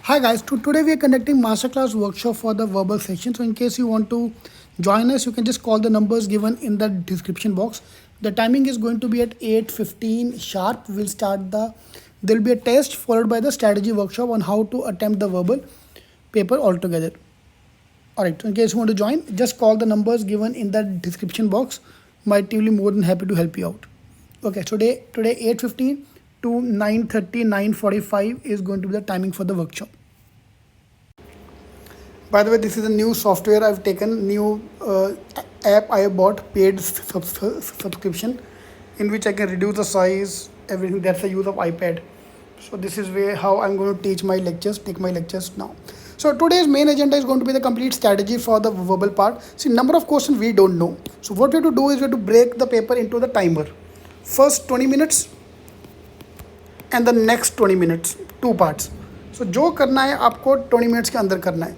Hi guys, today we are conducting masterclass workshop for the verbal section. So in case you want to join us, you can just call the numbers given in the description box. The timing is going to be at 8:15 sharp. We'll start there'll be a test followed by the strategy workshop on how to attempt the verbal paper altogether. Alright, so in case you want to join, just call the numbers given in the description box. My team will be more than happy to help you out. Okay, today 8:15 to 9:30, 9:45 is going to be the timing for the workshop. By the way, this is a new software I've taken, new app I bought, paid subscription, in which I can reduce the size, everything. That's the use of iPad. So this is how I'm going to teach my lectures, take my lectures now. So today's main agenda is going to be the complete strategy for the verbal part. See, number of questions we don't know. So what we have to do is we have to break the paper into the timer. First 20 minutes and the next 20 minutes, two parts. So जो करना है आपको 20 minutes के अंदर करना है.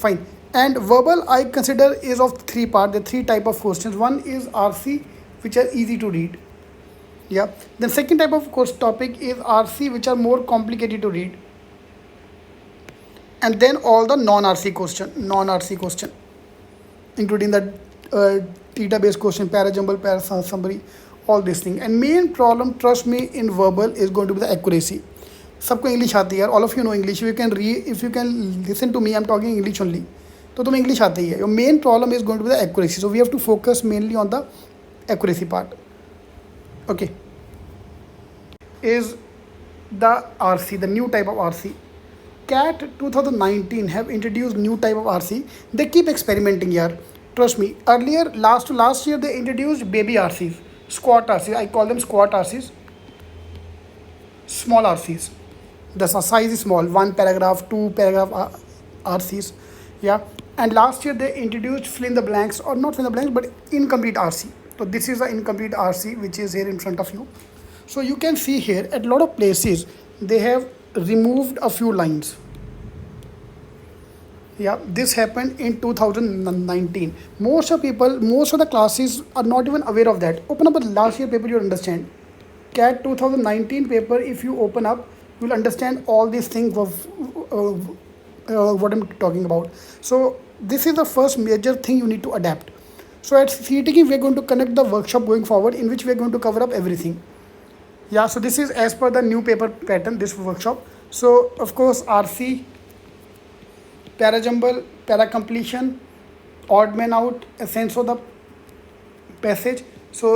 Fine. And verbal I consider is of three parts. The three type of questions. One is RC, which are easy to read. Yeah. Then second type of course topic is RC, which are more complicated to read. And then all the non-RC question, including the theta-based question, parajumble, summary, all these things. And main problem, trust me, in verbal is going to be the accuracy. सबको English आती है यार, all of you know English, you can read, if you can listen to me, I am talking English only, तो तुम्हें English आती है. Your main problem is going to be the accuracy. So we have to focus mainly on the accuracy part. Okay, is the RC, the new type of RC. CAT 2019 have introduced new type of RC. They keep experimenting here. Trust me. Earlier, last year, they introduced baby RCs, squat RCs. I call them squat RCs, small RCs. The size is small, one paragraph, two paragraph RCs. Yeah. And last year they introduced fill in the blanks, or not fill in the blanks, but incomplete RC. So this is the incomplete RC which is here in front of you. So you can see here at a lot of places they have removed a few lines. Yeah, this happened in 2019. Most of the classes are not even aware of that. Open up the last year paper, you'll understand. CAT 2019 paper, if you open up, you'll understand all these things of what I'm talking about. So this is the first major thing you need to adapt. So at CETking, we're going to connect the workshop going forward, in which we're going to cover up everything. Yeah, so this is as per the new paper pattern, this workshop. So of course, RC, parajumble, paracompletion, odd man out, essence of the passage. So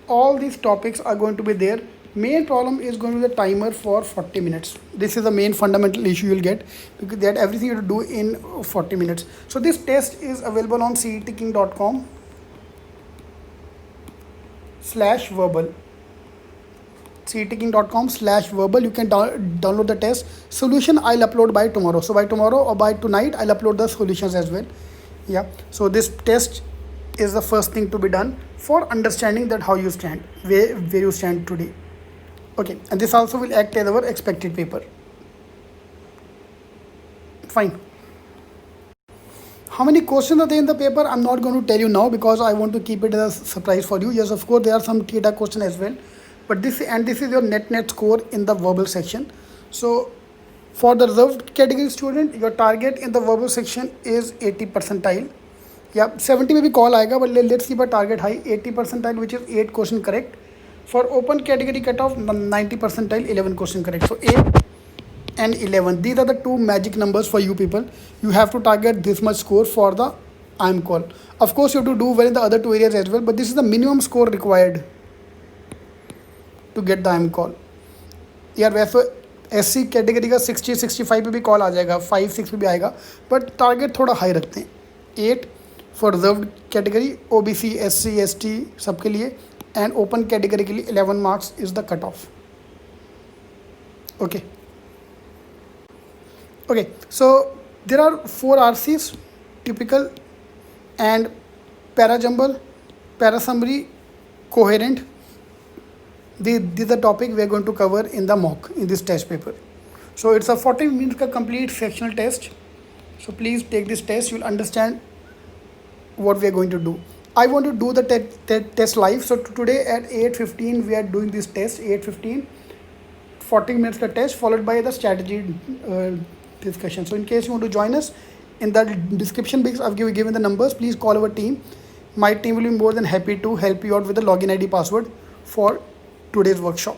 all these topics are going to be there. Main problem is going to be the timer for 40 minutes. This is the main fundamental issue you'll get, because that everything you have to do in 40 minutes. So this test is available on cetking.com/verbal. cetking.com/verbal. You can download the test. Solution I'll upload by tomorrow. So by tomorrow or by tonight, I'll upload the solutions as well. Yeah. So this test is the first thing to be done for understanding that how you stand, where you stand today. Okay, and this also will act as our expected paper. Fine. How many questions are there in the paper? I'm not going to tell you now, because I want to keep it as a surprise for you. Yes, of course, there are some theta questions as well. But this is your net score in the verbal section. So for the reserved category student, your target in the verbal section is 80 percentile. Yeah, 70 में भी call आएगा, but let's keep a target high, 80 percentile, which is 8 question correct. For open category cutoff, 90 percentile, 11 question correct. So 8 and 11, these are the two magic numbers for you people. You have to target this much score for the IIM call. Of course, you have to do well in the other two areas as well, but this is the minimum score required to get the IIM call. यार वैसे SC category का 60-65 पे भी call आ जाएगा, 5-6 पे भी आएगा, but target थोड़ा हाई रखते हैं. 8 for reserved category, OBC, SC, ST सबके लिए, एंड ओपन कैटेगरी के लिए 11 marks is the cut off. Okay, so there are 4 RCs typical, and parajumble, parasummary, coherent. This is the topic we are going to cover in the mock, in this test paper. So it's a 40 minutes ka complete sectional test. So please take this test, you'll understand what we are going to do. I want to do the test live. So today at 8:15 we are doing this test. 8:15 40 minutes का test followed by the strategy discussion. So in case you want to join us, in the description box I've given the numbers. Please call our team. My team will be more than happy to help you out with the login ID password for today's workshop.